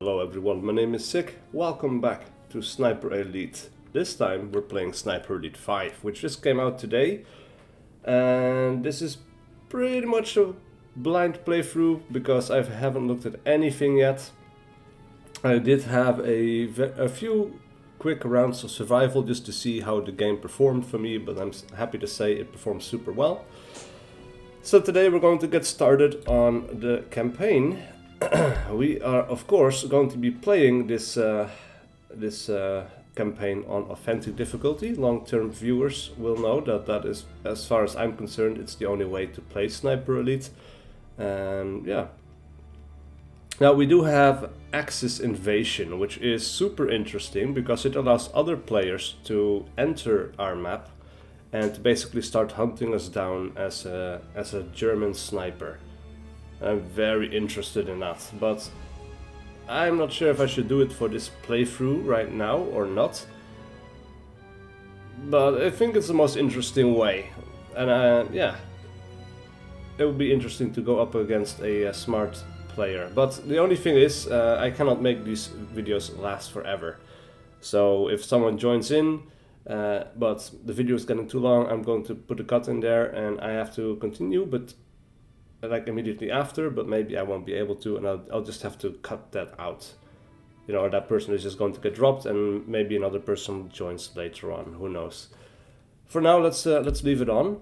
Hello everyone, my name is SiC. Welcome back to Sniper Elite. This time we're playing Sniper Elite 5, which just came out today. And this is pretty much a blind playthrough because I haven't looked at anything yet. I did have a few quick rounds of survival just to see how the game performed for me, but I'm happy to say it performed super well. So today we're going to get started on the campaign. We are of course going to be playing this campaign on authentic difficulty. Long-term viewers will know that is, as far as I'm concerned, it's the only way to play Sniper Elite. And yeah. Now we do have Axis Invasion, which is super interesting because it allows other players to enter our map and to basically start hunting us down as a German sniper. I'm very interested in that, but I'm not sure if I should do it for this playthrough right now or not. But I think it's the most interesting way, and yeah, it would be interesting to go up against a smart player. But the only thing is, I cannot make these videos last forever. So if someone joins in, but the video is getting too long, I'm going to put a cut in there and I have to continue, but like immediately after, but maybe I won't be able to, and I'll just have to cut that out. You know, or that person is just going to get dropped and maybe another person joins later on, who knows. For now, let's leave it on.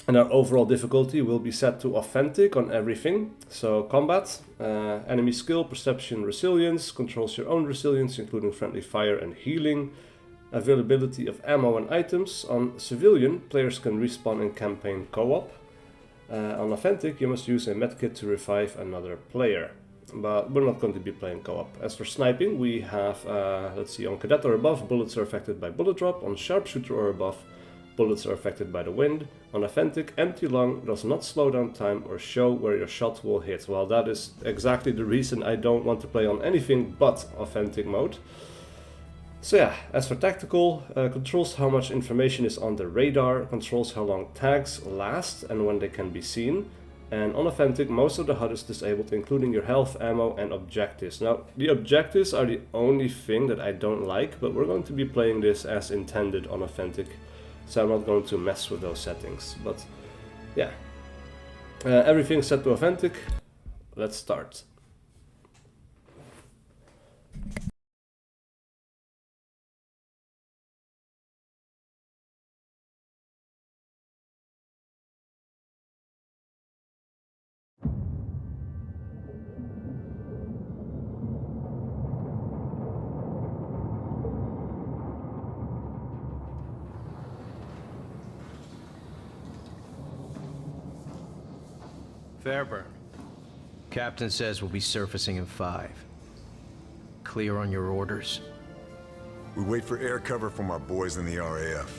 And our overall difficulty will be set to authentic on everything. So combat, enemy skill, perception, resilience, controls your own resilience, including friendly fire and healing. Availability of ammo and items. On civilian, players can respawn in campaign co-op. On authentic, you must use a medkit to revive another player. But we're not going to be playing co-op. As for sniping, we have, let's see, on cadet or above, bullets are affected by bullet drop. On sharpshooter or above, bullets are affected by the wind. On authentic, empty lung does not slow down time or show where your shot will hit. Well, that is exactly the reason I don't want to play on anything but authentic mode. So yeah, as for tactical, controls how much information is on the radar, controls how long tags last and when they can be seen. And on authentic, most of the HUD is disabled, including your health, ammo and objectives. Now, the objectives are the only thing that I don't like, but we're going to be playing this as intended on authentic. So I'm not going to mess with those settings, but yeah. Everything's set to authentic. Let's start. Fairburn. Captain says we'll be surfacing in 5. Clear on your orders? We wait for air cover from our boys in the RAF.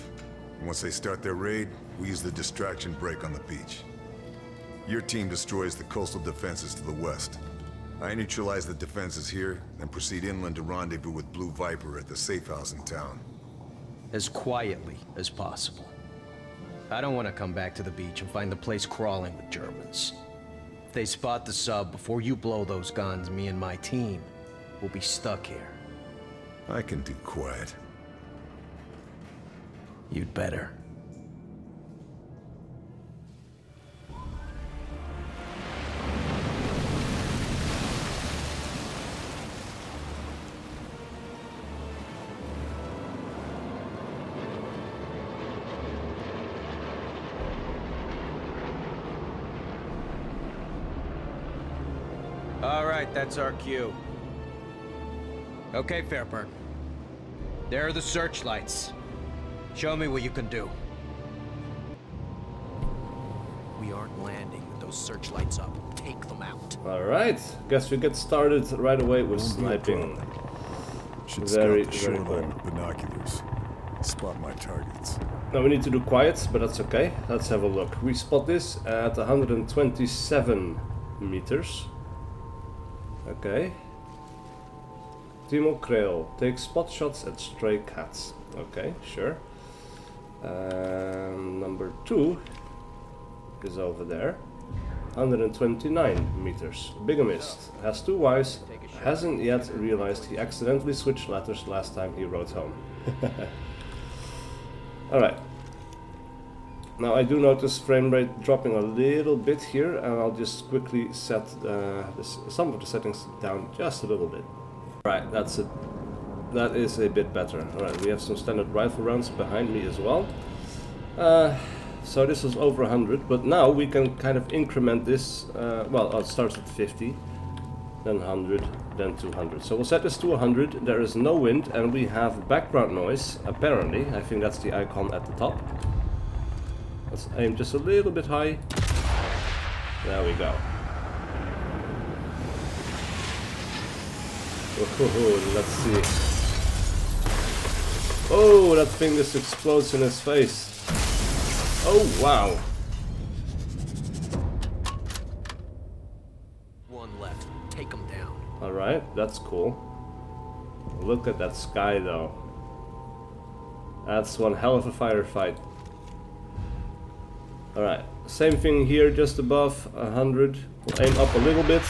Once they start their raid, we use the distraction break on the beach. Your team destroys the coastal defenses to the west. I neutralize the defenses here, then proceed inland to rendezvous with Blue Viper at the safe house in town. As quietly as possible. I don't want to come back to the beach and find the place crawling with Germans. If they spot the sub before you blow those guns, me and my team will be stuck here. I can do quiet. You'd better. All right, that's our cue. Okay, Fairburn. There are the searchlights. Show me what you can do. We aren't landing with those searchlights up. Take them out. All right, guess we get started right away with sniping. Should Very, scout the very shoreline cool. with binoculars. Spot my targets. Now we need to do quiet, but that's okay. Let's have a look. We spot this at 127 meters. Okay. Timo Kreel takes spot shots at stray cats. Okay, sure. Number 2 is over there. 129 meters. Bigamist. Has 2 wives. Hasn't yet realized he accidentally switched letters last time he wrote home. Alright. Now I do notice frame rate dropping a little bit here, and I'll just quickly set some of the settings down just a little bit. Alright, that's it. That is a bit better. Alright, we have some standard rifle rounds behind me as well. So this is over 100, but now we can kind of increment this. Well, it starts at 50, then 100, then 200. So we'll set this to 100. There is no wind, and we have background noise, apparently. I think that's the icon at the top. Let's aim just a little bit high. There we go. Oh, let's see. Oh, that thing just explodes in his face. Oh, wow. One left. Take him down. Alright, that's cool. Look at that sky, though. That's one hell of a firefight. Alright, same thing here, just above 100. We'll aim up a little bit.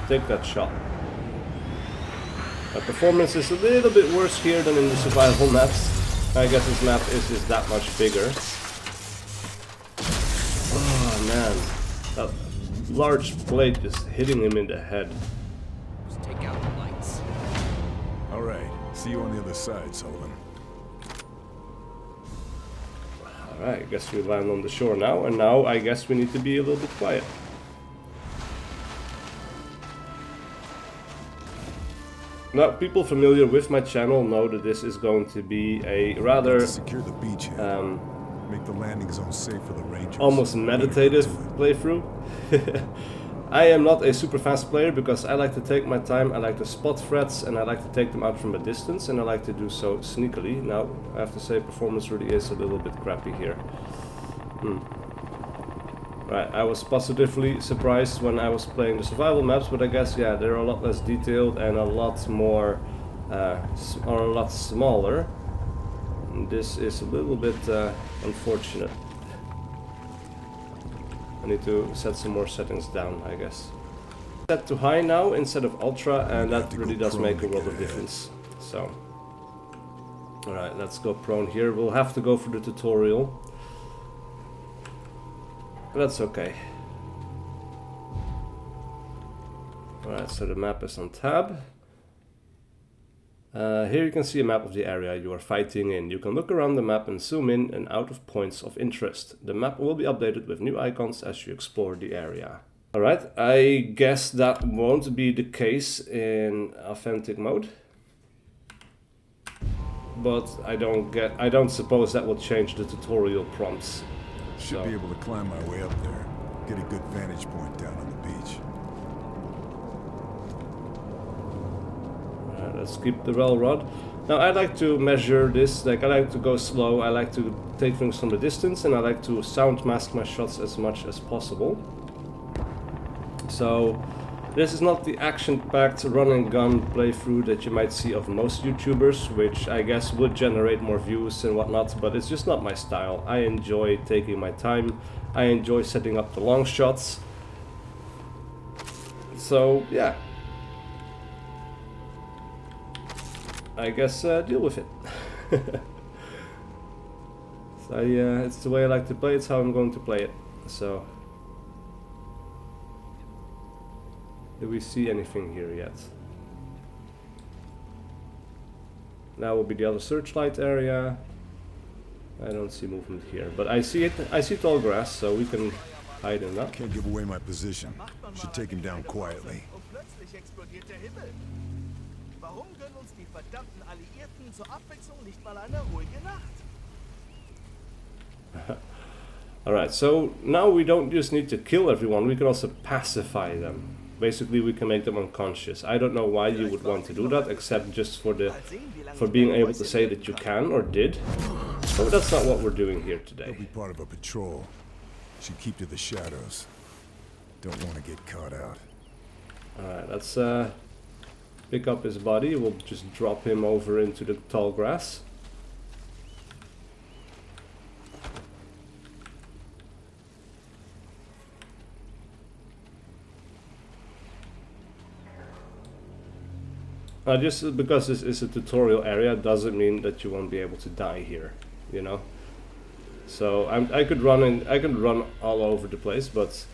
Take that shot. The performance is a little bit worse here than in the survival maps. I guess this map is just that much bigger. Oh man, that large blade just hitting him in the head. Just take out the lights. Alright, see you on the other side, Sullivan. Alright, I guess we land on the shore now, and now I guess we need to be a little bit quiet. Now, people familiar with my channel know that this is going to be a rather secure the beachhead. Make the landing zone safe for the Rangers. Almost meditative playthrough. I am not a super fast player because I like to take my time, I like to spot threats, and I like to take them out from a distance, and I like to do so sneakily. Now, I have to say performance really is a little bit crappy here. Right, I was positively surprised when I was playing the survival maps, but I guess, yeah, they're a lot less detailed and a lot more, or a lot smaller. And this is a little bit unfortunate. I need to set some more settings down, I guess. Set to high now instead of ultra, and that really does make a world of difference. So, alright, let's go prone here. We'll have to go for the tutorial. That's okay. Alright, so the map is on tab. Here you can see a map of the area you are fighting in. You can look around the map and zoom in and out of points of interest. The map will be updated with new icons as you explore the area. Alright, I guess that won't be the case in authentic mode. But I don't suppose that will change the tutorial prompts. Should be able to climb my way up there. Get a good vantage point down on the beach. Let's keep the rail rod. Now I like to measure this, like I like to go slow, I like to take things from the distance, and I like to sound mask my shots as much as possible. So this is not the action-packed run and gun playthrough that you might see of most YouTubers, which I guess would generate more views and whatnot, but it's just not my style. I enjoy taking my time, I enjoy setting up the long shots. So yeah. I guess deal with it. So it's the way I like to play, it's how I'm going to play it. So, do we see anything here yet? Now will be the other searchlight area. I don't see movement here, but I see it. I see tall grass, so we can hide in that. Can't give away my position. Should take him down quietly. Warum gönnen uns die verdammten Alliierten zur Abwechslung nicht mal eine ruhige Nacht? Alright, so now we don't just need to kill everyone, we can also pacify them. Basically, we can make them unconscious. I don't know why you would want to do that, except just for being able to say that you can or did. But that's not what we're doing here today. He'll be part of a patrol. Should keep to the shadows. Don't want to get caught out. Alright, let's pick up his body. We'll just drop him over into the tall grass. Just because this is a tutorial area doesn't mean that you won't be able to die here, you know. So I could run all over the place, but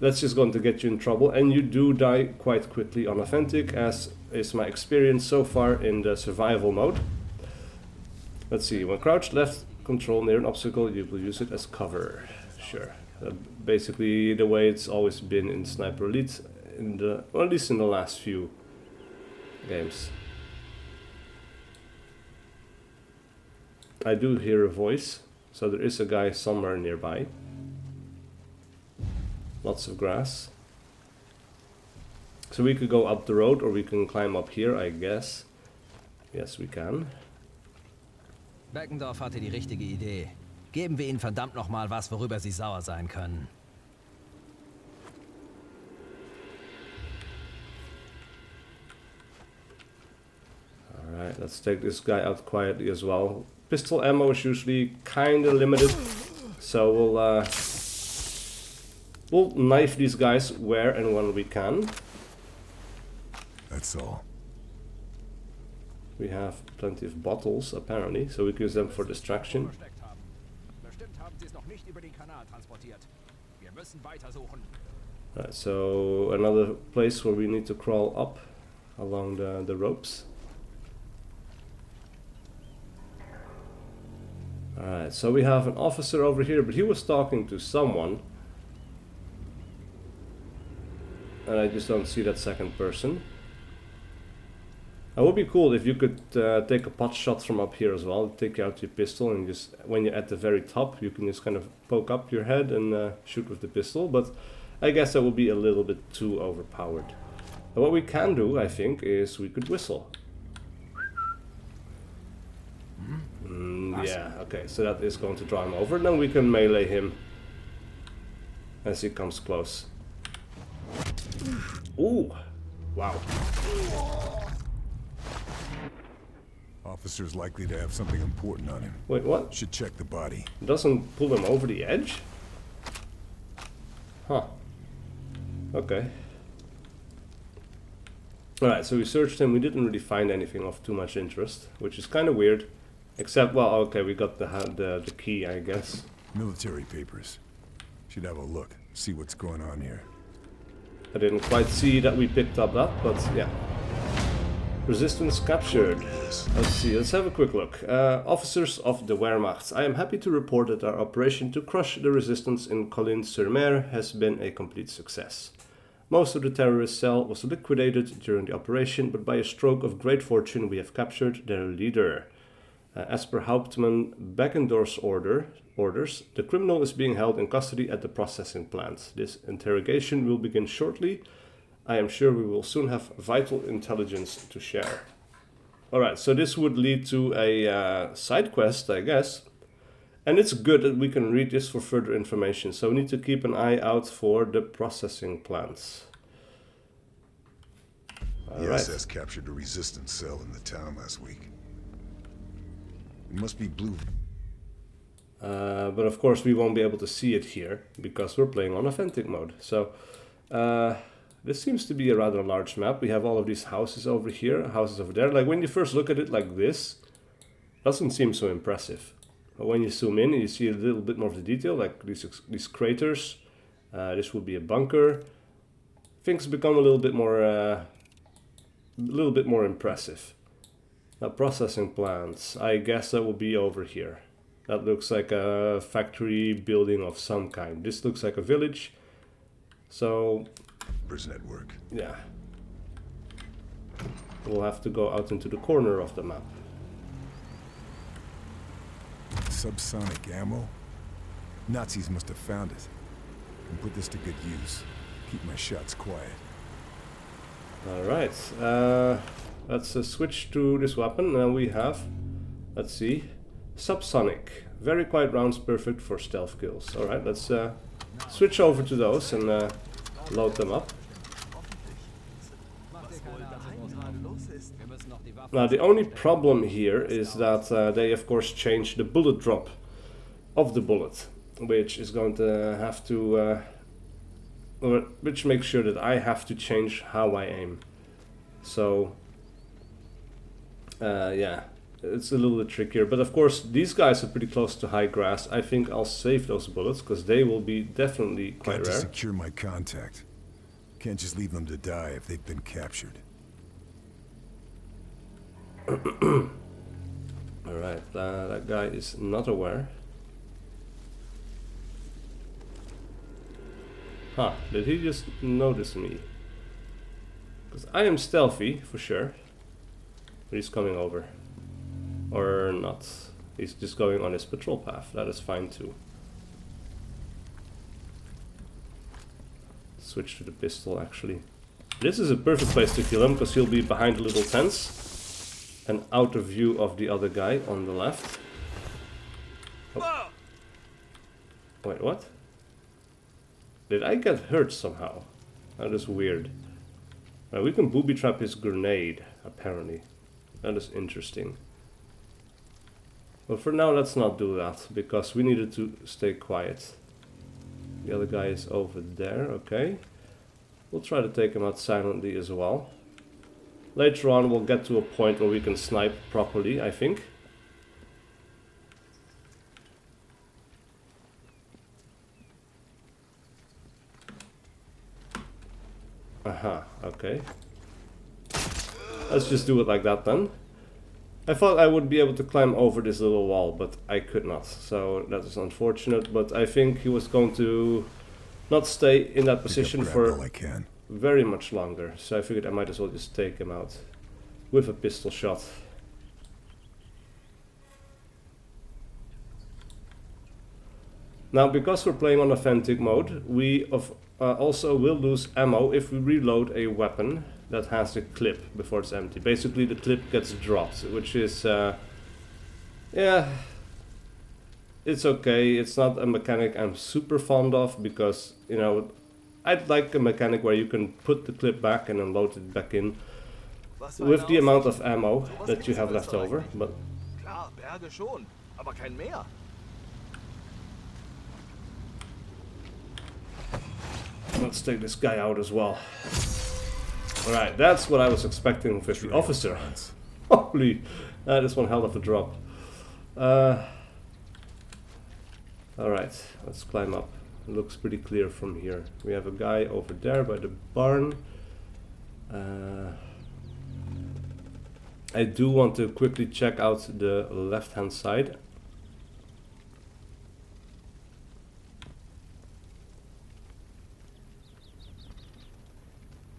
that's just going to get you in trouble, and you do die quite quickly on Authentic, as is my experience so far in the survival mode. Let's see, when crouched left control near an obstacle, you will use it as cover. Sure. Basically the way it's always been in Sniper Elite, or at least in the last few games. I do hear a voice, so there is a guy somewhere nearby. Lots of grass. So we could go up the road, or we can climb up here, I guess. Yes, we can. Beckendorf hatte die richtige Idee. Geben wir ihnen verdammt nochmal was, worüber sie sauer sein können. Alright, let's take this guy out quietly as well. Pistol ammo is usually kinda limited, so we'll knife these guys where and when we can. That's all. We have plenty of bottles, apparently, so we can use them for distraction. Right, so another place where we need to crawl up along the ropes. Alright, so we have an officer over here, but he was talking to someone. And I just don't see that second person. It would be cool if you could take a pot shot from up here as well. Take out your pistol, and just when you're at the very top, you can just kind of poke up your head and shoot with the pistol. But I guess that would be a little bit too overpowered. But what we can do, I think, is we could whistle. Yeah, okay, so that is going to draw him over. Then we can melee him as he comes close. Ooh, wow. Officer's likely to have something important on him. Wait, what? Should check the body. Doesn't pull him over the edge? Huh. Okay. Alright, so we searched him. We didn't really find anything of too much interest, which is kind of weird. Except, well, okay, we got the key, I guess. Military papers. Should have a look, see what's going on here. I didn't quite see that we picked up that, but yeah. Resistance captured. Let's see, let's have a quick look. Officers of the Wehrmacht. I am happy to report that our operation to crush the resistance in Collines-sur-Mer has been a complete success. Most of the terrorist cell was liquidated during the operation, but by a stroke of great fortune we have captured their leader. As per Hauptmann Beckendorf's orders, the criminal is being held in custody at the processing plant. This interrogation will begin shortly. I am sure we will soon have vital intelligence to share. Alright, so this would lead to a side quest, I guess. And it's good that we can read this for further information. So we need to keep an eye out for the processing plants. The SS captured a resistance cell in the town last week. It must be blue. But of course we won't be able to see it here because we're playing on Authentic mode. So this seems to be a rather large map. We have all of these houses over here, houses over there. Like when you first look at it like this, it doesn't seem so impressive. But when you zoom in and you see a little bit more of the detail, like these craters, this would be a bunker. Things become a little bit more impressive. Now processing plants, I guess that will be over here. That looks like a factory building of some kind. This looks like a village. So, network. Yeah. We'll have to go out into the corner of the map. Subsonic ammo? Nazis must have found it. And put this to good use. Keep my shots quiet. Alright. Let's switch to this weapon. Now we have, let's see, subsonic. Very quiet rounds, perfect for stealth kills. Alright, let's switch over to those and load them up. Now the only problem here is that they of course changed the bullet drop of the bullet, which is going to have to, which makes sure that I have to change how I aim. So yeah, it's a little bit trickier. But of course, these guys are pretty close to high grass. I think I'll save those bullets because they will be definitely quite Got to rare. secure my contact. Can't just leave them to die if they've been captured. Alright, that guy is not aware. Huh, did he just notice me? Because I am stealthy, for sure. But he's coming over. Or not. He's just going on his patrol path. That is fine too. Switch to the pistol, actually. This is a perfect place to kill him, because he'll be behind the little tents and out of view of the other guy on the left. Oh. Wait, what? Did I get hurt somehow? That is weird. We can booby trap his grenade, apparently. That is interesting. But for now, let's not do that, because we needed to stay quiet. The other guy is over there, okay. We'll try to take him out silently as well. Later on, we'll get to a point where we can snipe properly, I think. Aha, okay. Let's just do it like that then. I thought I would be able to climb over this little wall, but I could not. So that is unfortunate, but I think he was going to not stay in that position for very much longer. So I figured I might as well just take him out with a pistol shot. Now, because we're playing on authentic mode, we also will lose ammo if we reload a weapon that has a clip before it's empty. Basically, the clip gets dropped, which is, yeah, it's okay. It's not a mechanic I'm super fond of because, you know, I'd like a mechanic where you can put the clip back and then load it back in with the amount of ammo that you have left over. But Klar, Berge schon, aber kein Meer. let's take this guy out as well. Alright, that's what I was expecting with the officer. Holy, that is one hell of a drop. Alright, let's climb up. It looks pretty clear from here. We have a guy over there by the barn. I do want to quickly check out the left-hand side.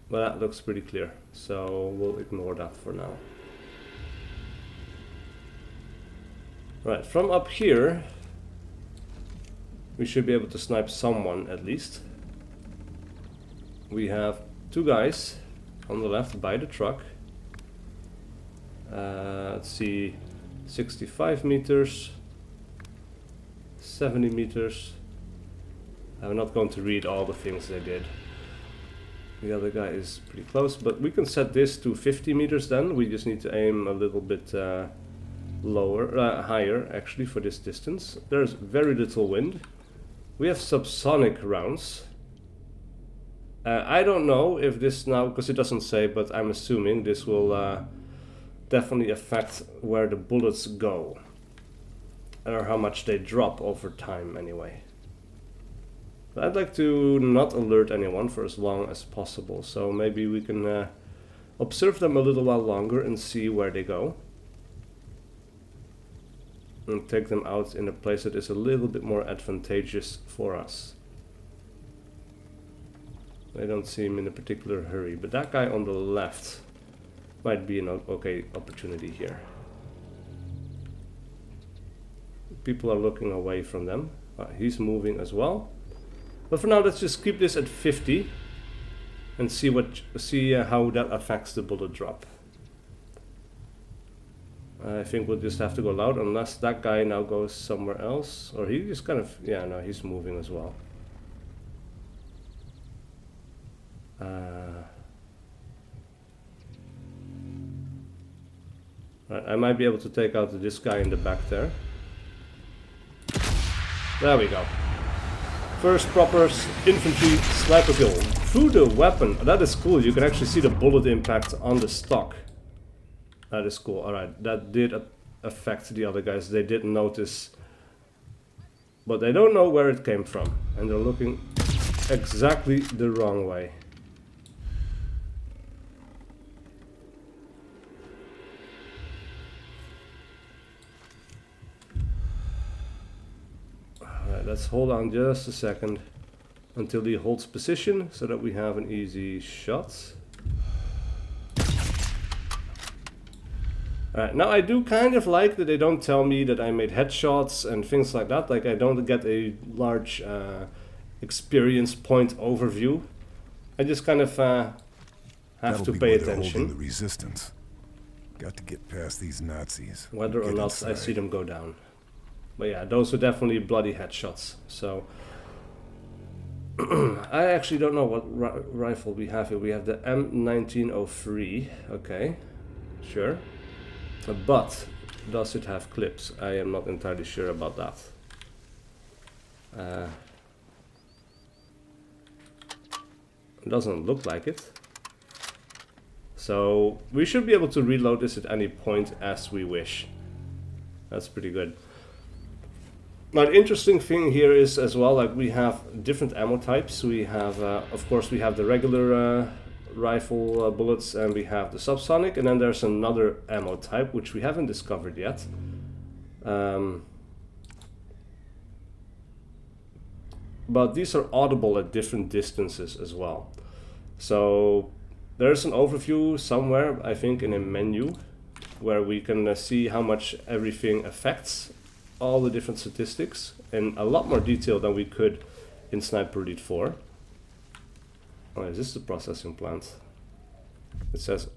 But that looks pretty clear, so we'll ignore that for now. Right, from up here, we should be able to snipe someone at least. We have two guys on the left by the truck. Let's see, 65 meters, 70 meters. I'm not going to read all the things they did. The other guy is pretty close, but we can set this to 50 meters then. We just need to aim a little bit higher actually for this distance. There's very little wind. We have subsonic rounds. I don't know if this now, because it doesn't say, but I'm assuming this will definitely affect where the bullets go. Or how much they drop over time anyway. But I'd like to not alert anyone for as long as possible, so maybe we can observe them a little while longer and see where they go. And take them out in a place that is a little bit more advantageous for us. I don't seem in a particular hurry, but that guy on the left might be an okay opportunity here. People are looking away from them. He's moving as well. But for now, let's just keep this at 50 and see how that affects the bullet drop. I think we'll just have to go loud unless that guy now goes somewhere else, or he just kind of, yeah, no, he's moving as well. Right, I might be able to take out this guy in the back there. There we go. First proper infantry sniper kill through the weapon. That is cool. You can actually see the bullet impact on the stock. That is cool. Alright, that did affect the other guys. They didn't notice. But they don't know where it came from. And they're looking exactly the wrong way. Alright, let's hold on just a second until he holds position so that we have an easy shot. Alright, now I do kind of like that they don't tell me that I made headshots and things like that. Like I don't get a large experience point overview. I just kind of have to pay attention. The resistance. Got to get past these Nazis. Whether or not I see them go down. But yeah, those are definitely bloody headshots. So I actually don't know what rifle we have here. We have the M1903. Okay, sure. But does it have clips? I am not entirely sure about that. It doesn't look like it. So we should be able to reload this at any point as we wish. That's pretty good. Now the interesting thing here is as well, like we have different ammo types. We have, of course, we have the regular rifle bullets, and we have the subsonic, and then there's another ammo type which we haven't discovered yet. But these are audible at different distances as well. So there's an overview somewhere, I think in a menu, where we can see how much everything affects, all the different statistics, in a lot more detail than we could in Sniper Elite 4. Oh, is this the processing plant? It says...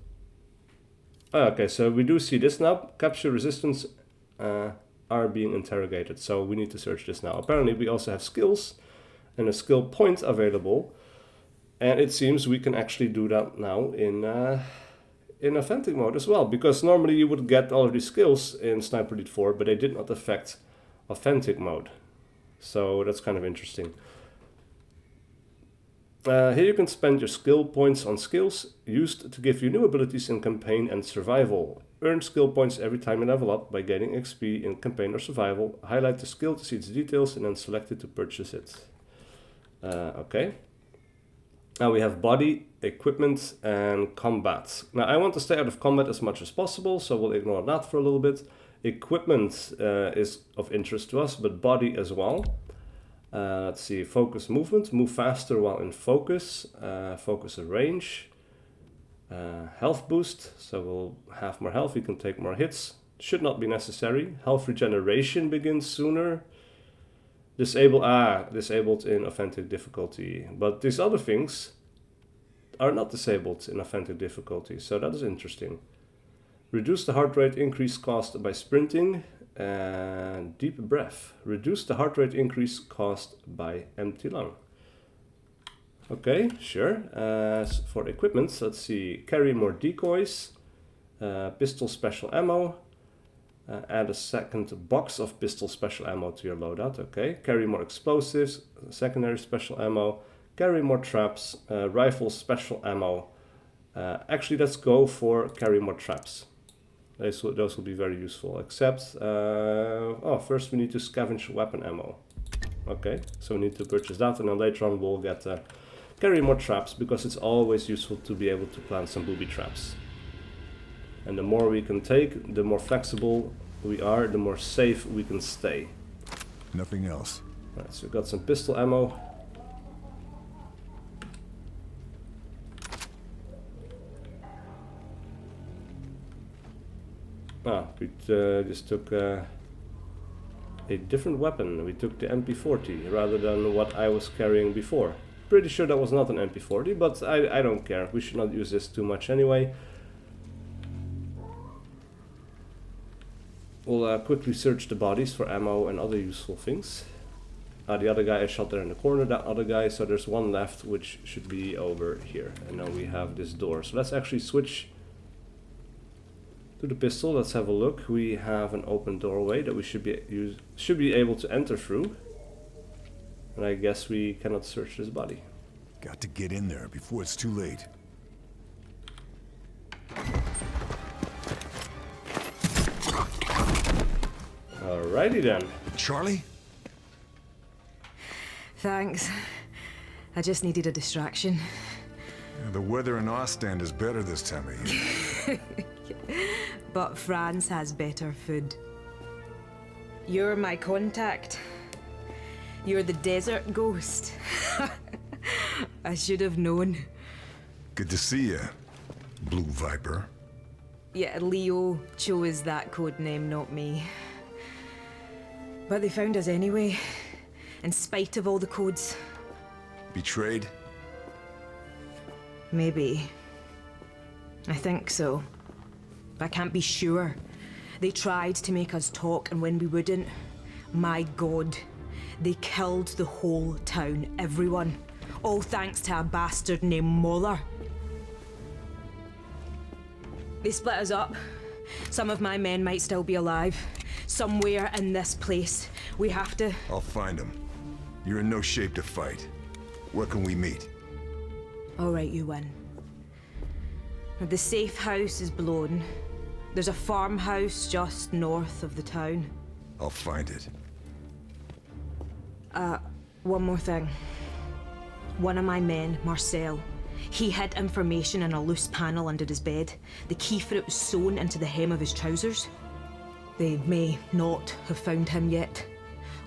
Oh, okay, so we do see this now. Capture resistance are being interrogated. So we need to search this now. Apparently we also have skills and a skill point available. And it seems we can actually do that now in authentic mode as well. Because normally you would get all of these skills in Sniper Elite 4, but they did not affect authentic mode. So that's kind of interesting. Here you can spend your skill points on skills used to give you new abilities in campaign and survival. Earn skill points every time you level up by gaining XP in campaign or survival. Highlight the skill to see its details and then select it to purchase it. Okay. Now we have body, equipment, and combat. Now I want to stay out of combat as much as possible, so we'll ignore that for a little bit. Equipment is of interest to us, but body as well. Let's see, focus movement, move faster while in focus, focus and range, health boost, so we'll have more health, we can take more hits, should not be necessary. Health regeneration begins sooner. Disabled in authentic difficulty, but these other things are not disabled in authentic difficulty, so that is interesting. Reduce the heart rate increase caused by sprinting. And deep breath. Reduce the heart rate increase caused by empty lung. Okay, sure. As for equipment, let's see. Carry more decoys. Pistol special ammo. Add a second box of pistol special ammo to your loadout. Okay. Carry more explosives. Secondary special ammo. Carry more traps. Rifle special ammo. Actually, let's go for carry more traps. Those will be very useful, except, first we need to scavenge weapon ammo. Okay, so we need to purchase that, and then later on we'll get carry more traps, because it's always useful to be able to plant some booby traps. And the more we can take, the more flexible we are, the more safe we can stay. Nothing else. Right, so we've got some pistol ammo. We just took a different weapon. We took the MP40 rather than what I was carrying before. Pretty sure that was not an MP40, but I don't care. We should not use this too much anyway. We'll quickly search the bodies for ammo and other useful things. The other guy I shot there in the corner, that other guy, so there's one left which should be over here. And now we have this door. So let's actually switch to the pistol. Let's have a look. We have an open doorway that we should be able to enter through. And I guess we cannot search this body. Got to get in there before it's too late. Alrighty then. Charlie? Thanks. I just needed a distraction. Yeah, the weather in Ostend is better this time of year. But France has better food. You're my contact. You're the desert ghost. I should have known. Good to see you, Blue Viper. Yeah, Leo chose that code name, not me. But they found us anyway, in spite of all the codes. Betrayed? Maybe. I think so. But I can't be sure. They tried to make us talk, and when we wouldn't, my God, they killed the whole town, everyone. All thanks to a bastard named Moller. They split us up. Some of my men might still be alive. Somewhere in this place. We have to... I'll find him. You're in no shape to fight. Where can we meet? All right, you win. The safe house is blown. There's a farmhouse just north of the town. I'll find it. One more thing. One of my men, Marcel, he hid information in a loose panel under his bed. The key for it was sewn into the hem of his trousers. They may not have found him yet.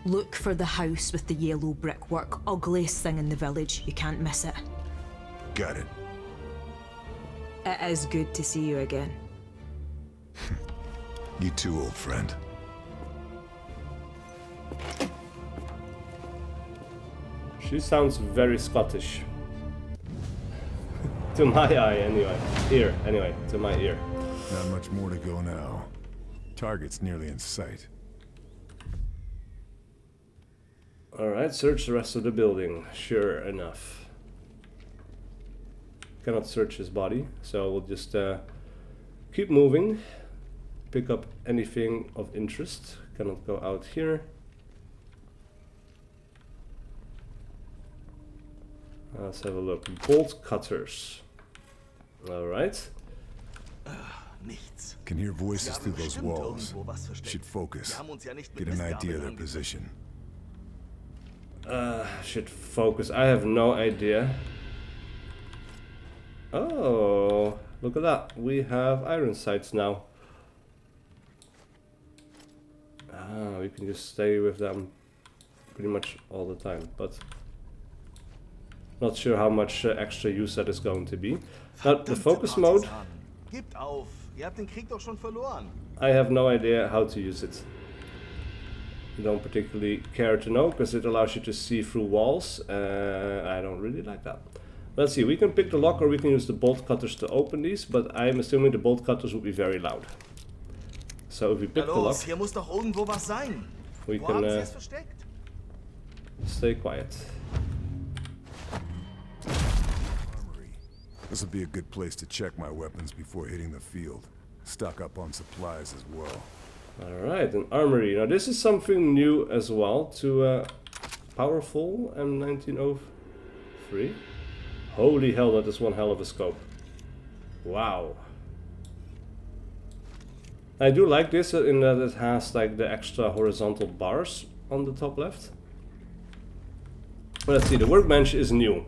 Look for the house with the yellow brickwork. Ugliest thing in the village. You can't miss it. Got it. It is good to see you again. You too, old friend. She sounds very Scottish. To my eye, anyway. Ear, anyway. To my ear. Not much more to go now. Target's nearly in sight. Alright, search the rest of the building. Sure enough. Cannot search his body, so we'll just keep moving. Pick up anything of interest. Cannot go out here. Let's have a look. Bolt cutters. Alright. Nichts. Can hear voices Wir through haben those bestimmt walls. irgendwo was versteckt. Should focus. Wir haben uns ja nicht mit Get an idea of their Mistgabeln position. Should focus. I have no idea. Oh, look at that. We have iron sights now. Ah, we can just stay with them pretty much all the time, but not sure how much extra use that is going to be. Now, the focus mode, Partisanen. Gebt auf. Ihr habt den Krieg doch schon verloren. I have no idea how to use it. I don't particularly care to know, because it allows you to see through walls. I don't really like that. Let's see, we can pick the lock or we can use the bolt cutters to open these, but I'm assuming the bolt cutters would be very loud. So if we pick the lock, Los, hier muss doch irgendwo was sein. we Wo haben sie can es versteckt? stay quiet. Armory. This will be a good place to check my weapons before hitting the field. Stock up on supplies as well. Alright, an armory. Now this is something new as well to powerful M1903. Holy hell, that is one hell of a scope. Wow. I do like this in that it has like the extra horizontal bars on the top left. But let's see, the workbench is new.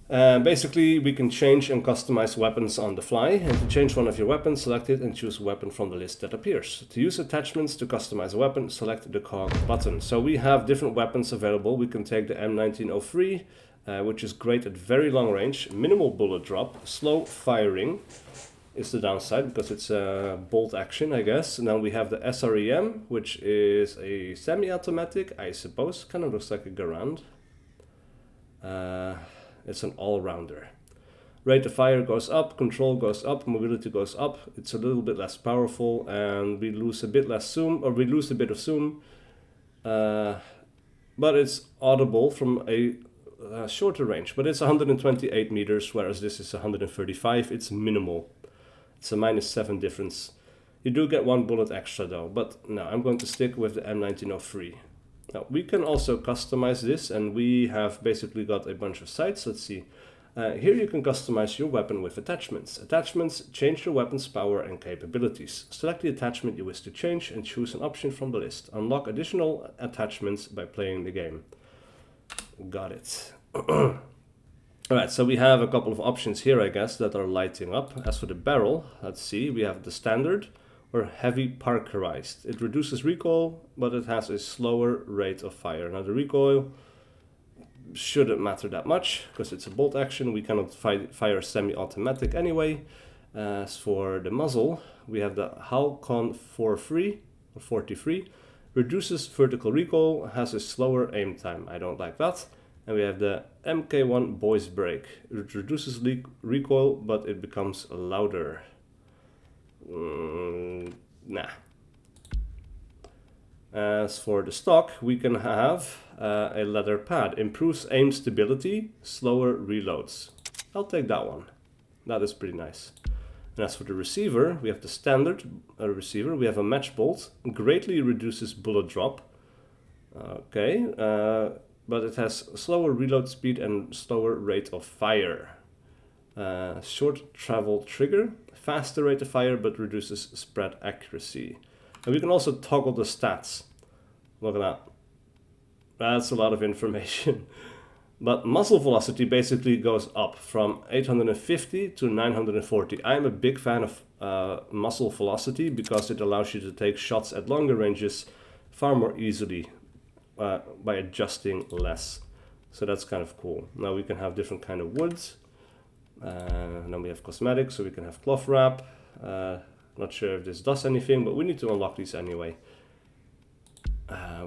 Basically, we can change and customize weapons on the fly. And to change one of your weapons, select it and choose a weapon from the list that appears. To use attachments to customize a weapon, select the cog button. So we have different weapons available. We can take the M1903, which is great at very long range, minimal bullet drop, slow firing is the downside because it's a bolt action, I guess. And then we have the SREM, which is a semi-automatic, I suppose, kind of looks like a Garand. It's an all-rounder. Rate of fire goes up, control goes up, mobility goes up. It's a little bit less powerful, and we lose a bit less zoom, or we lose a bit of zoom. But it's audible from a shorter range. But it's 128 meters, whereas this is 135. It's minimal. It's a -7 difference. You do get one bullet extra though. But no, I'm going to stick with the M1903. Now, we can also customize this, and we have basically got a bunch of sites. Let's see. Here you can customize your weapon with attachments. Attachments change your weapon's power and capabilities. Select the attachment you wish to change and choose an option from the list. Unlock additional attachments by playing the game. Got it. Alright, so we have a couple of options here, I guess, that are lighting up. As for the barrel, let's see, we have the standard or heavy parkerized. It reduces recoil, but it has a slower rate of fire. Now the recoil shouldn't matter that much because it's a bolt action. We cannot fire semi-automatic anyway. As for the muzzle, we have the Halcon 43, reduces vertical recoil, has a slower aim time. I don't like that. And we have the MK1 Boys Break. It reduces recoil, but it becomes louder. Nah. As for the stock, we can have a leather pad. Improves aim stability, slower reloads. I'll take that one. That is pretty nice. And as for the receiver, we have the standard receiver. We have a match bolt. Greatly reduces bullet drop. Okay, but it has slower reload speed and slower rate of fire. Short travel trigger. Faster rate of fire, but reduces spread accuracy. And we can also toggle the stats. Look at that. That's a lot of information. But muzzle velocity basically goes up from 850 to 940. I'm a big fan of muzzle velocity because it allows you to take shots at longer ranges far more easily by adjusting less. So that's kind of cool. Now we can have different kind of woods. And then we have cosmetics, so we can have cloth wrap. Not sure if this does anything, but we need to unlock these anyway.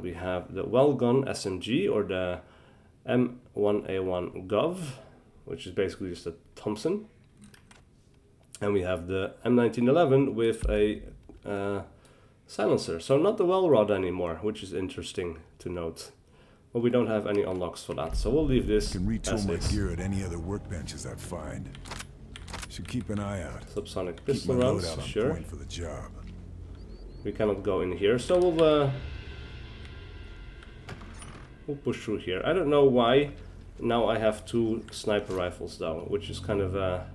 We have the Wellgun SMG or the M1A1 Gov, which is basically just a Thompson. And we have the M1911 with a silencer. So not the well rod anymore, which is interesting to note. But we don't have any unlocks for that, so we'll leave this. I can retool as my is. gear at any other workbenches I find. Should keep an eye out. Subsonic Keep pistol my rounds, loadout on sure. point for the job. We cannot go in here, so we'll push through here. I don't know why now I have two sniper rifles though, which is kind of a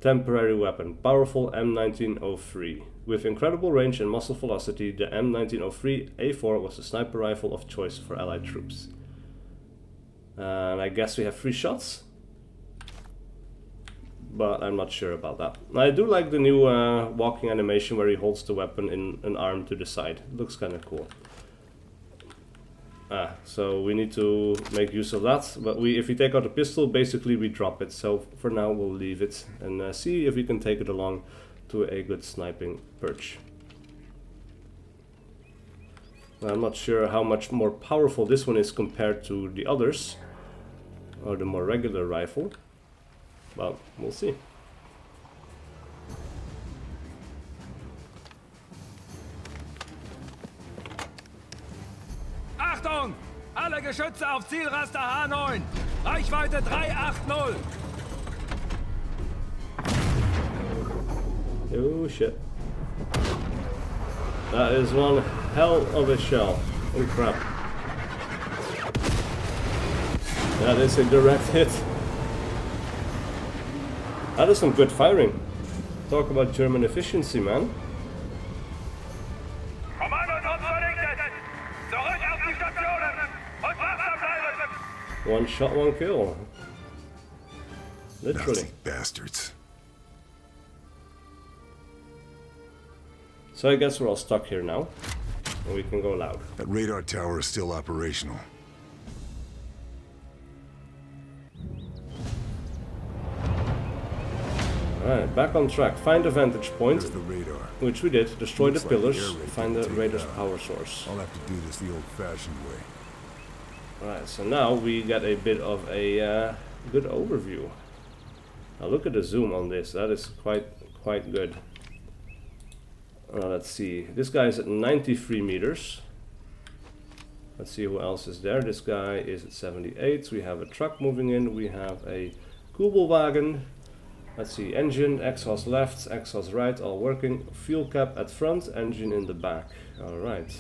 temporary weapon. Powerful M1903. With incredible range and muzzle velocity, the M1903A4 was the sniper rifle of choice for Allied troops. And I guess we have 3 shots, but I'm not sure about that. I do like the new walking animation where he holds the weapon in an arm to the side. It looks kind of cool. So we need to make use of that, but if we take out the pistol, basically we drop it. So for now we'll leave it and see if we can take it along to a good sniping perch. I'm not sure how much more powerful this one is compared to the others, or the more regular rifle, but we'll see. Achtung! Alle Geschütze auf Zielraster H9! Reichweite 380! Oh shit. That is one hell of a shell. Oh crap. That is a direct hit. That is some good firing. Talk about German efficiency, man. One shot, one kill. Literally. Nasty bastards. So I guess we're all stuck here now, and we can go loud. That radar tower is still operational. Alright, back on track. Find the vantage point, There's the radar. which we did. Destroy the Looks like the pillars, air raid find the didn't take it radar's out. power source. I'll have to do this the old-fashioned way. Alright, so now we get a bit of a good overview. Now look at the zoom on this. That is quite good. Let's see. This guy is at 93 meters. Let's see who else is there. This guy is at 78. We have a truck moving in. We have a Kugelwagen. Let's see, engine, exhaust left, exhaust right, all working. Fuel cap at front, engine in the back. Alright.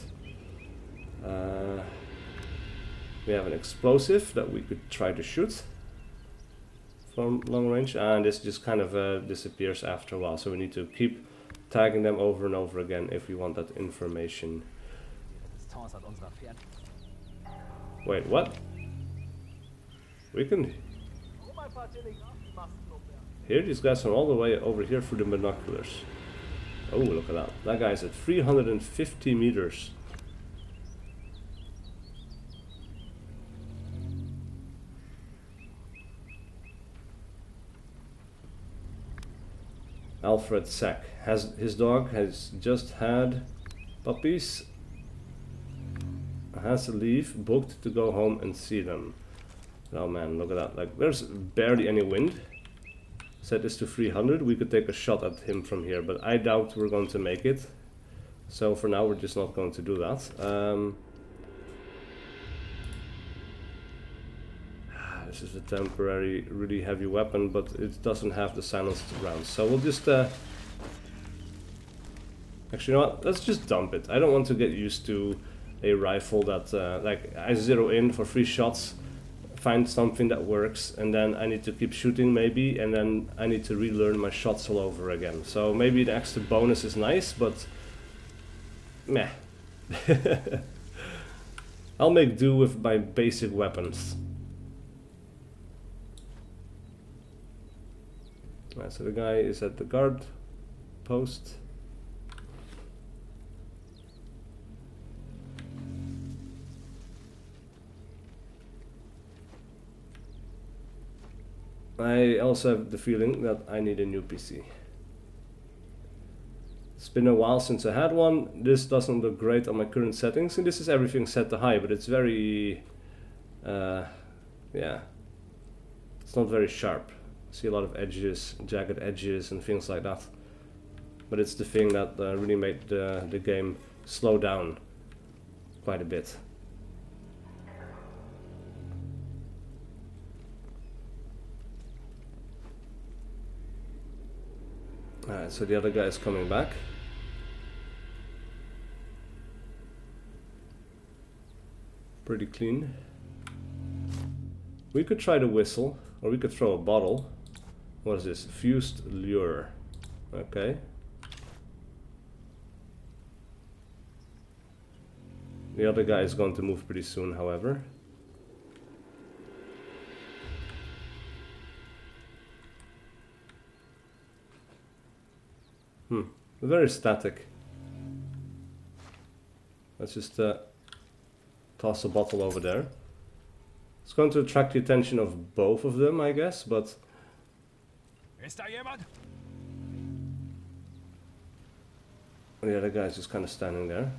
We have an explosive that we could try to shoot from long range, and this just kind of disappears after a while, so we need to keep tagging them over and over again if we want that information. Wait, what? We can hear these guys from all the way over here through the binoculars. Oh, look at that. That guy's at 350 meters. Alfred Sack his dog has just had puppies, has to leave, booked to go home and see them. Oh man, look at that, like there's barely any wind. Set this to 300, we could take a shot at him from here, but I doubt we're going to make it. So for now we're just not going to do that. This is a temporary, really heavy weapon, but it doesn't have the silenced rounds. So we'll just... actually, you know what? Let's just dump it. I don't want to get used to a rifle that, like, I zero in for 3 shots, find something that works, and then I need to keep shooting maybe, and then I need to relearn my shots all over again. So maybe the extra bonus is nice, but... meh. I'll make do with my basic weapons. Right, so the guy is at the guard post. I also have the feeling that I need a new PC. It's been a while since I had one. This doesn't look great on my current settings, and this is everything set to high, but it's very... yeah. It's not very sharp. See a lot of edges, jagged edges and things like that. But it's the thing that really made the game slow down quite a bit. Alright, so the other guy is coming back. Pretty clean. We could try to whistle, or we could throw a bottle. What is this? Fused lure. Okay. The other guy is going to move pretty soon, however. Very static. Let's just toss a bottle over there. It's going to attract the attention of both of them, I guess, but... the other guy's just kind of standing there.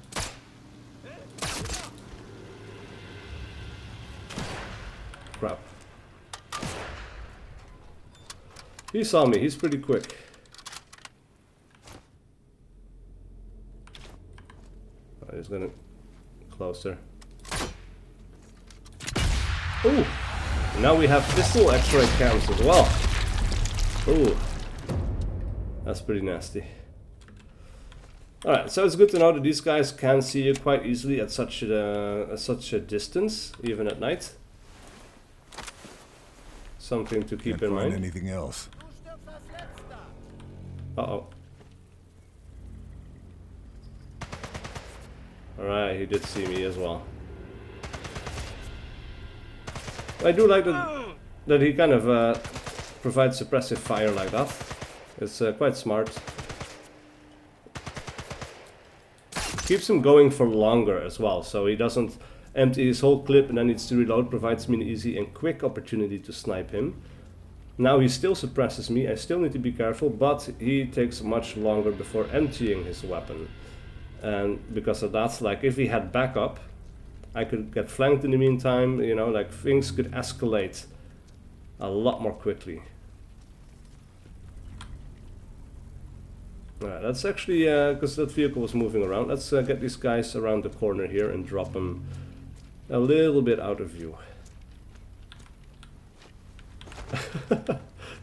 Crap. He saw me, he's pretty quick. He's gonna closer. Ooh! Now we have pistol X-ray cams as well. Ooh. That's pretty nasty. Alright, so it's good to know that these guys can see you quite easily at such a distance, even at night. Something to keep in mind. Anything else? Uh-oh. Alright, he did see me as well. I do like that he kind of provides suppressive fire like that. It's quite smart. Keeps him going for longer as well, so he doesn't empty his whole clip and then needs to reload. Provides me an easy and quick opportunity to snipe him. Now he still suppresses me, I still need to be careful, but he takes much longer before emptying his weapon. And because of that, like if he had backup, I could get flanked in the meantime, you know, like things could escalate a lot more quickly. Alright, let's actually, because that vehicle was moving around, let's get these guys around the corner here and drop them a little bit out of view.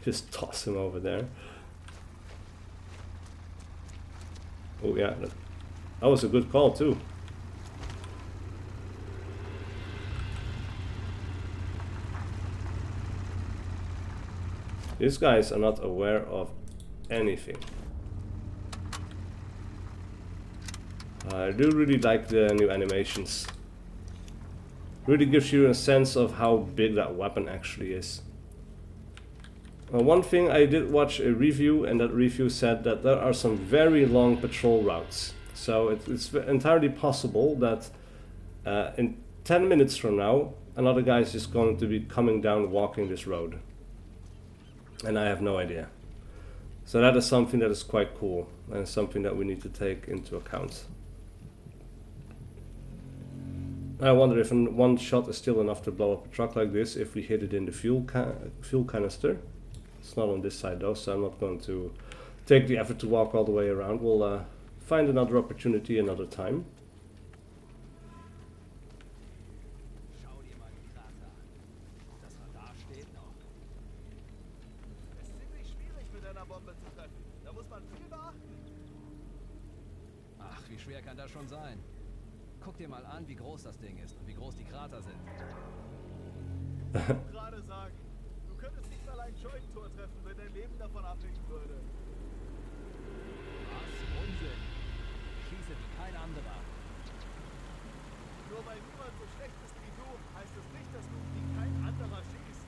Just toss him over there. Oh yeah, that was a good call too. These guys are not aware of anything. I do really like the new animations. Really gives you a sense of how big that weapon actually is. One thing, I did watch a review, and that review said that there are some very long patrol routes. So it's entirely possible that in 10 minutes from now, another guy is just going to be coming down walking this road. And I have no idea. So that is something that is quite cool, and something that we need to take into account. I wonder if one shot is still enough to blow up a truck like this if we hit it in the fuel canister. It's not on this side though, so I'm not going to take the effort to walk all the way around. We'll find another opportunity another time. Ach, wie schwer kann das schon sein? Guck dir mal an, wie groß das Ding ist und wie groß die Krater sind. Gerade sagen, du könntest nicht mal ein Scheunentor treffen, wenn dein Leben davon abhängen würde. Was? Unsinn. Ich schieße wie kein anderer. Nur weil niemand so schlecht ist wie du, heißt es nicht, dass du wie kein anderer schießt.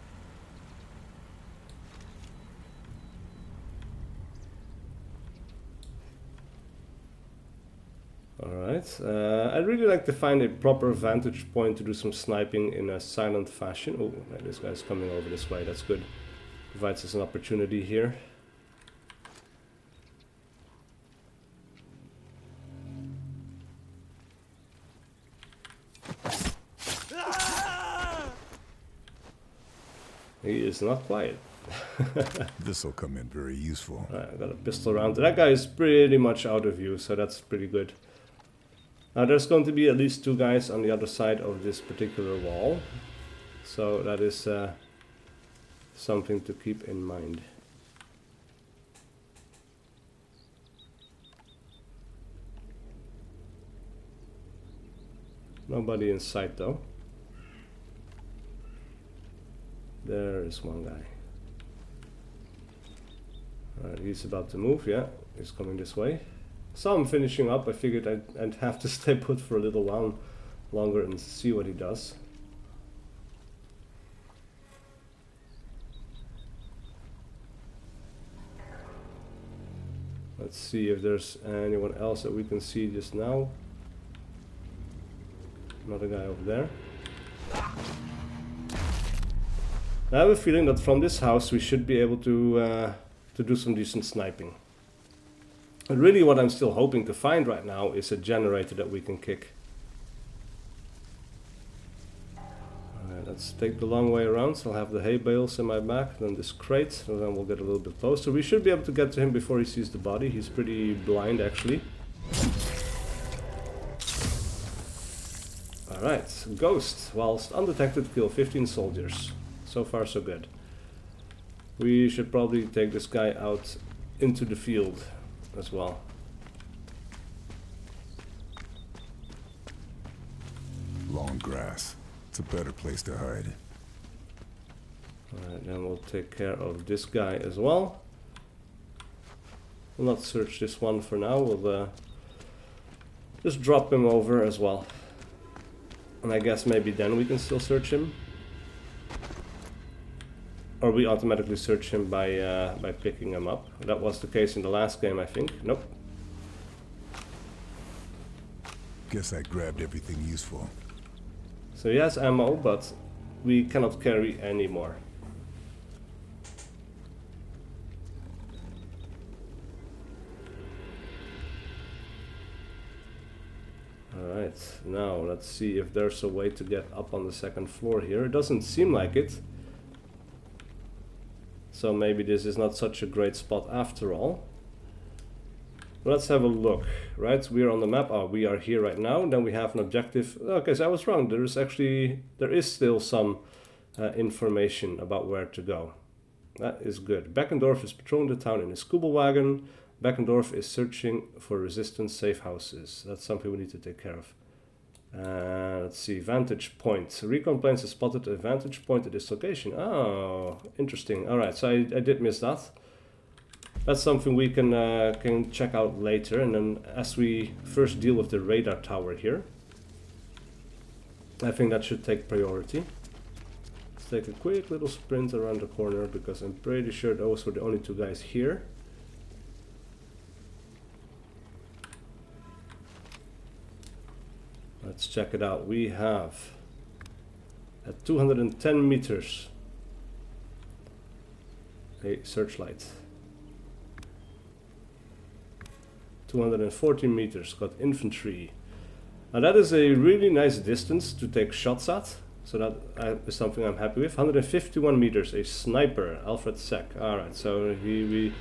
Alright, I'd really like to find a proper vantage point to do some sniping in a silent fashion. Oh, this guy's coming over this way, that's good. Provides us an opportunity here. He is not quiet. This'll come in very useful. I got a pistol round. That guy is pretty much out of view, so that's pretty good. Now there's going to be at least 2 guys on the other side of this particular wall. So that is something to keep in mind. Nobody in sight though. There is one guy. Alright, he's about to move, yeah, he's coming this way. So I'm finishing up. I figured I'd have to stay put for a little while longer and see what he does. Let's see if there's anyone else that we can see just now. Another guy over there. I have a feeling that from this house we should be able to do some decent sniping. And really what I'm still hoping to find right now is a generator that we can kick. Alright, let's take the long way around. So I'll have the hay bales in my back, then this crate, and then we'll get a little bit closer. We should be able to get to him before he sees the body. He's pretty blind actually. Alright, Ghost. Whilst undetected, kill 15 soldiers. So far so good. We should probably take this guy out into the field as well. Long grass. It's a better place to hide. Alright, then we'll take care of this guy as well. We'll not search this one for now. We'll just drop him over as well. And I guess maybe then we can still search him. Or we automatically search him by picking him up. That was the case in the last game, I think. Nope. Guess I grabbed everything useful. So he has ammo, but we cannot carry any more. Alright, now let's see if there's a way to get up on the second floor here. It doesn't seem like it. So maybe this is not such a great spot after all. Let's have a look, right? We are on the map. Oh, we are here right now. Then we have an objective. Okay, so I was wrong. There is still some information about where to go. That is good. Beckendorf is patrolling the town in his Kubelwagen. Beckendorf is searching for resistance safe houses. That's something we need to take care of. Let's see, vantage point. Recon planes have spotted a vantage point at this location. Oh, interesting. Alright, so I did miss that. That's something we can check out later. And then as we first deal with the radar tower here, I think that should take priority. Let's take a quick little sprint around the corner because I'm pretty sure those were the only two guys here. Let's check it out. We have at 210 meters a searchlight. 214 meters got infantry. Now that is a really nice distance to take shots at, so that is something I'm happy with. 151 meters, a sniper, Alfred Seck. Alright, so we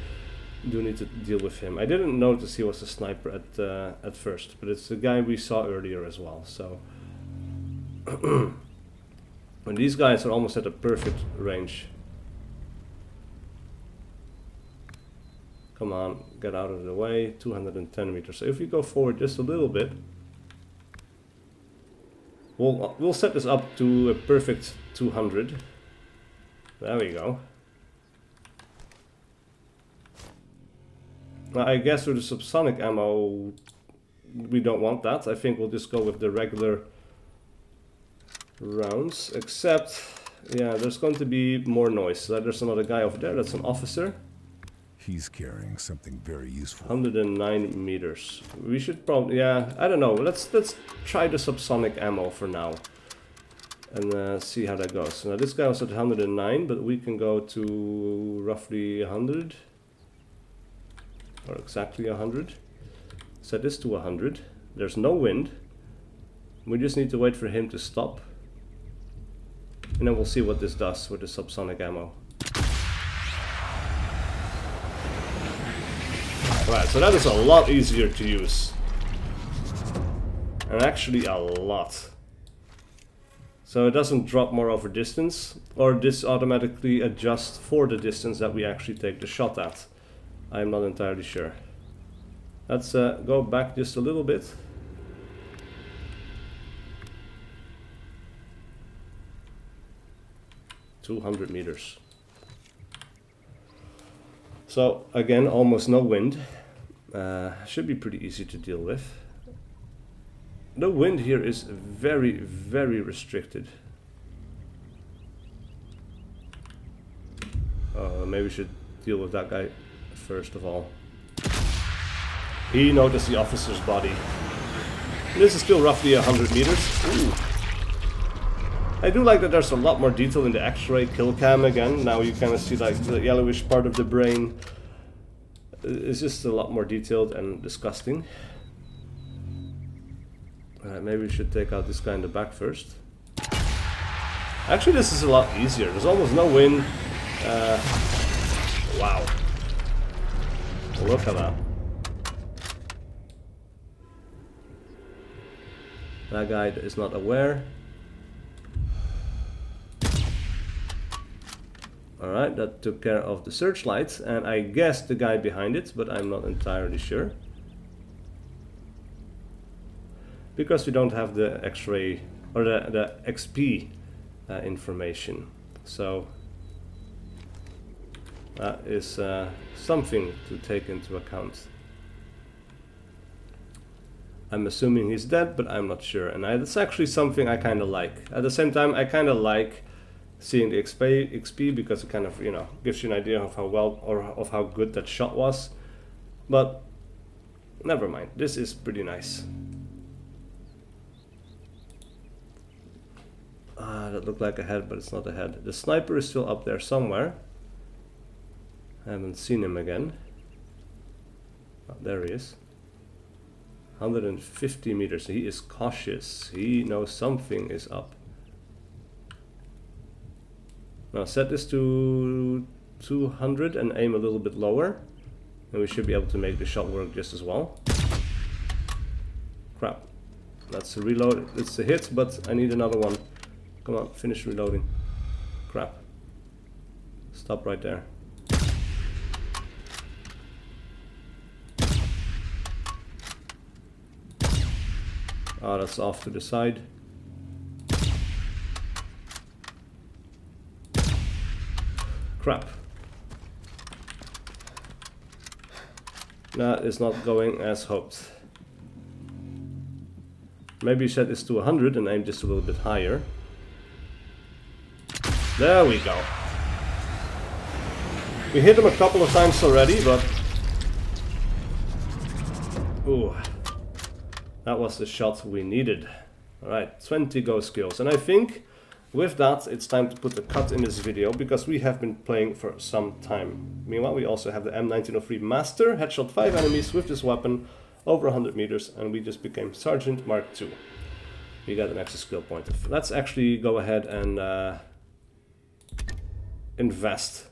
do need to deal with him. I didn't notice he was a sniper at first, but it's the guy we saw earlier as well. So when these guys are almost at a perfect range. Come on, get out of the way. 210 meters. So if we go forward just a little bit, we'll set this up to a perfect 200. There we go. Now I guess with the subsonic ammo we don't want that. I think we'll just go with the regular rounds, except yeah, there's going to be more noise. So there's another guy over there, that's an officer. He's carrying something very useful. 109 meters. We should probably, yeah, I don't know. Let's try the subsonic ammo for now and see how that goes. Now this guy was at 109, but we can go to roughly 100 or exactly 100. Set this to 100. There's no wind. We just need to wait for him to stop, and then we'll see what this does with the subsonic ammo. Right, so that is a lot easier to use. And actually a lot. So it doesn't drop more over distance, or this automatically adjusts for the distance that we actually take the shot at. I'm not entirely sure. Let's go back just a little bit. $200 meters. So again, almost no wind. Should be pretty easy to deal with. The wind here is very, very restricted. Maybe we should deal with that guy first of all. He noticed the officer's body. This is still roughly 100 meters. Ooh. I do like that there's a lot more detail in the X-ray kill cam again. Now you kind of see like the yellowish part of the brain. It's just a lot more detailed and disgusting. Alright, maybe we should take out this guy in the back first. Actually, this is a lot easier. There's almost no wind. Wow. Look at that. That guy is not aware. Alright, that took care of the searchlights, and I guess the guy behind it, but I'm not entirely sure. Because we don't have the X-ray, or the XP information. So that is something to take into account. I'm assuming he's dead, but I'm not sure, and that's actually something I kind of like. At the same time, I kind of like seeing the XP because it kind of, you know, gives you an idea of how well or of how good that shot was. But never mind, this is pretty nice. That looked like a head, but it's not a head. The sniper is still up there somewhere. I haven't seen him again. Oh, there he is. 150 meters. He is cautious. He knows something is up. Now set this to 200 and aim a little bit lower, and we should be able to make the shot work just as well. Crap. That's a reload. It's a hit, but I need another one. Come on, finish reloading. Crap. Stop right there. Oh, that's off to the side. Crap. That is not going as hoped. Maybe set this to 100 and aim this a little bit higher. There we go. We hit him a couple of times already, but... Ooh. That was the shot we needed. Alright, 20 ghost kills. And I think with that it's time to put a cut in this video, because we have been playing for some time. Meanwhile, we also have the M1903 Master, headshot 5 enemies with this weapon over 100 meters, and we just became Sergeant Mark II. We got an extra skill point. Let's actually go ahead and invest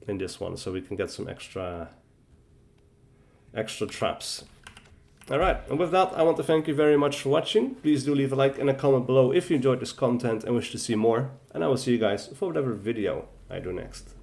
in this one so we can get some extra traps. Alright, and with that I want to thank you very much for watching. Please do leave a like and a comment below if you enjoyed this content and wish to see more, and I will see you guys for whatever video I do next.